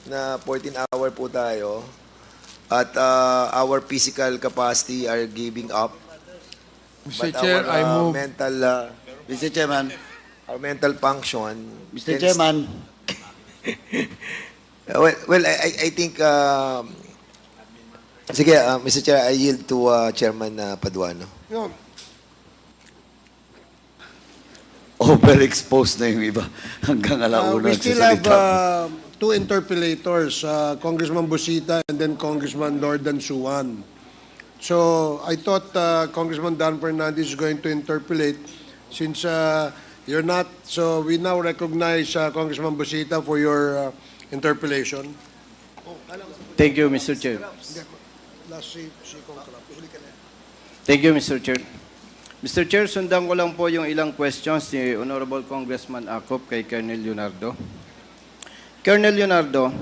na 14-hour po tayo at our physical capacity are giving up. Mr. But Chair, I our move. Mr. Chairman, our mental function. Mr. Chairman, I think, sige, Mr. Chair, I yield to Chairman Paduano. No, overexposed na yung iba. Hanggang alauna we still have nagsasalita. two interpellators, Congressman Busita and then Congressman Lordan Suwan. So I thought Congressman Dan Fernandez is going to interpellate since you're not. So we now recognize Congressman Busita for your interpellation. Thank you, Mr. Chair. Thank you, Mr. Chair. Mr. Chair, sundan ko lang po yung ilang questions ni Honorable Congressman Acop kay Colonel Leonardo. Colonel Leonardo,